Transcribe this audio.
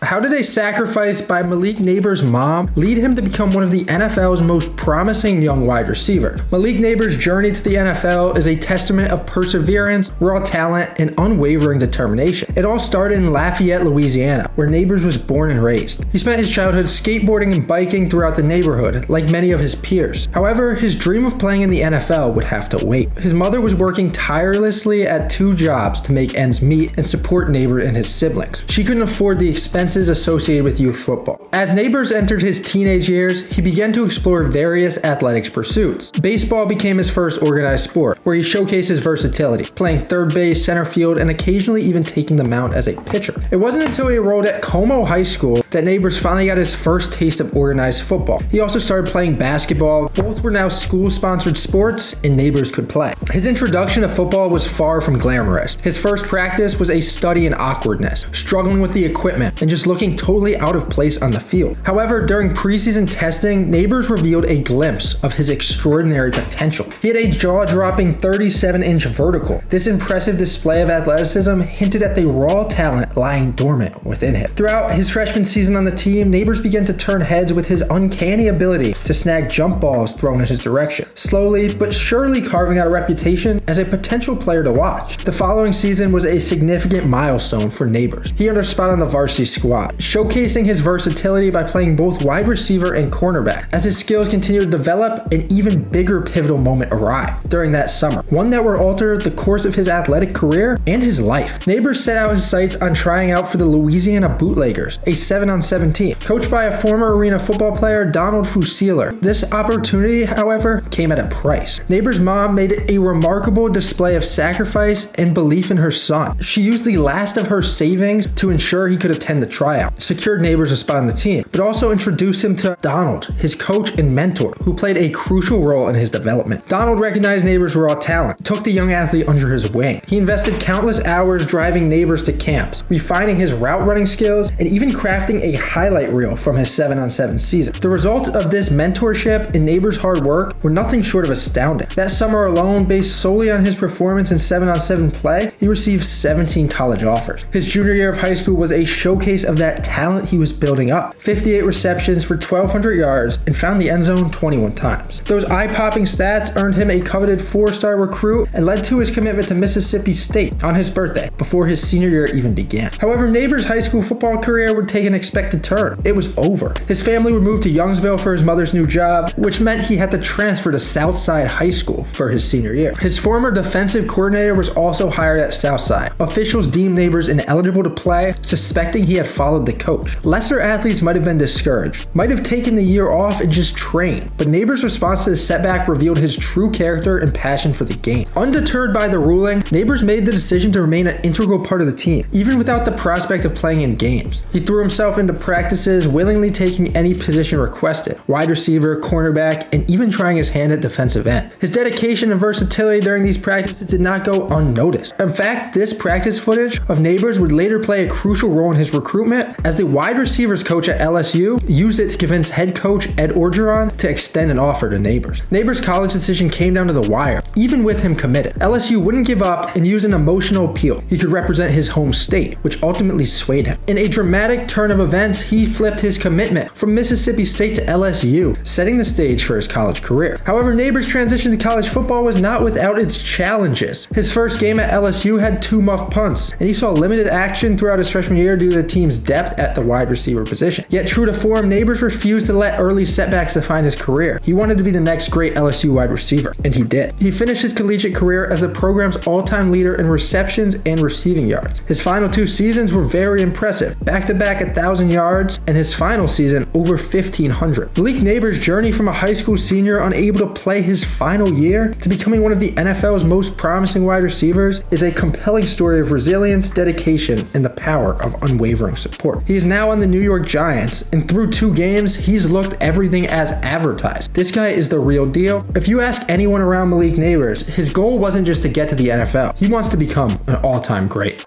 How did a sacrifice by Malik Nabers' mom lead him to become one of the NFL's most promising young wide receivers? Malik Nabers' journey to the NFL is a testament of perseverance, raw talent, and unwavering determination. It all started in Lafayette, Louisiana, where Nabers was born and raised. He spent his childhood skateboarding and biking throughout the neighborhood, like many of his peers. However, his dream of playing in the NFL would have to wait. His mother was working tirelessly at 2 jobs to make ends meet and support Nabers and his siblings. She couldn't afford the expenses associated with youth football. As Nabers entered his teenage years, he began to explore various athletics pursuits. Baseball became his first organized sport, where he showcased his versatility, playing third base, center field, and occasionally even taking the mound as a pitcher. It wasn't until he enrolled at Comeaux High School that Nabers finally got his first taste of organized football. He also started playing basketball. Both were now school-sponsored sports, and Nabers could play. His introduction to football was far from glamorous. His first practice was a study in awkwardness, struggling with the equipment, and just looking totally out of place on the field. However, during preseason testing, Nabers revealed a glimpse of his extraordinary potential. He had a jaw-dropping 37-inch vertical. This impressive display of athleticism hinted at the raw talent lying dormant within him. Throughout his freshman season on the team, Nabers began to turn heads with his uncanny ability to snag jump balls thrown in his direction, slowly but surely carving out a reputation as a potential player to watch. The following season was a significant milestone for Nabers. He earned a spot on the varsity squad, showcasing his versatility by playing both wide receiver and cornerback. As his skills continued to develop, an even bigger pivotal moment arrived during that summer, one that would alter the course of his athletic career and his life. Nabers set out his sights on trying out for the Louisiana Bootleggers, a 7-on-7 team, coached by a former arena football player, Donald Fusiler. This opportunity, however, came at a price. Nabers' mom made a remarkable display of sacrifice and belief in her son. She used the last of her savings to ensure he could attend the tryout, secured Nabers a spot on the team, but also introduced him to Donald, his coach and mentor, who played a crucial role in his development. Donald recognized Nabers' raw talent, took the young athlete under his wing. He invested countless hours driving Nabers to camps, refining his route running skills, and even crafting a highlight reel from his 7-on-7 season. The result of this mentorship and Nabers' hard work were nothing short of astounding. That summer alone, based solely on his performance in 7-on-7 play, he received 17 college offers. His junior year of high school was a showcase of that talent he was building up. 58 receptions for 1,200 yards and found the end zone 21 times. Those eye-popping stats earned him a coveted 4-star recruit and led to his commitment to Mississippi State on his birthday, before his senior year even began. However, Nabers' high school football career would take an expected turn. It was over. His family would move to Youngsville for his mother's new job, which meant he had to transfer to Southside High School for his senior year. His former defensive coordinator was also hired at Southside. Officials deemed Nabers ineligible to play, suspecting he had followed the coach. Lesser athletes might have been discouraged, might have taken the year off and just trained, but Nabers' response to the setback revealed his true character and passion for the game. Undeterred by the ruling, Nabers made the decision to remain an integral part of the team, even without the prospect of playing in games. He threw himself into practices, willingly taking any position requested, wide receiver, cornerback, and even trying his hand at defensive end. His dedication and versatility during these practices did not go unnoticed. In fact, this practice footage of Nabers would later play a crucial role in his recruitment, as the wide receivers coach at LSU used it to convince head coach Ed Orgeron to extend an offer to Nabers. Nabers' college decision came down to the wire, even with him committed. LSU wouldn't give up and use an emotional appeal. He could represent his home state, which ultimately swayed him. In a dramatic turn of events, he flipped his commitment from Mississippi State to LSU, setting the stage for his college career. However, Nabers' transition to college football was not without its challenges. His first game at LSU had 2 muffed punts, and he saw limited action throughout his freshman year due to the team's depth at the wide receiver position. Yet true to form, Nabers refused to let early setbacks define his career. He wanted to be the next great LSU wide receiver, and he did. He finished his collegiate career as the program's all-time leader in receptions and receiving yards. His final 2 seasons were very impressive, back-to-back 1,000 yards, and his final season over 1,500. Malik Nabers' journey from a high school senior unable to play his final year to becoming one of the NFL's most promising wide receivers is a compelling story of resilience, dedication, and the power of unwavering support. He is now on the New York Giants, and through 2 games, he's looked everything as advertised. This guy is the real deal. If you ask anyone around Malik Nabers, his goal wasn't just to get to the NFL. He wants to become an all-time great.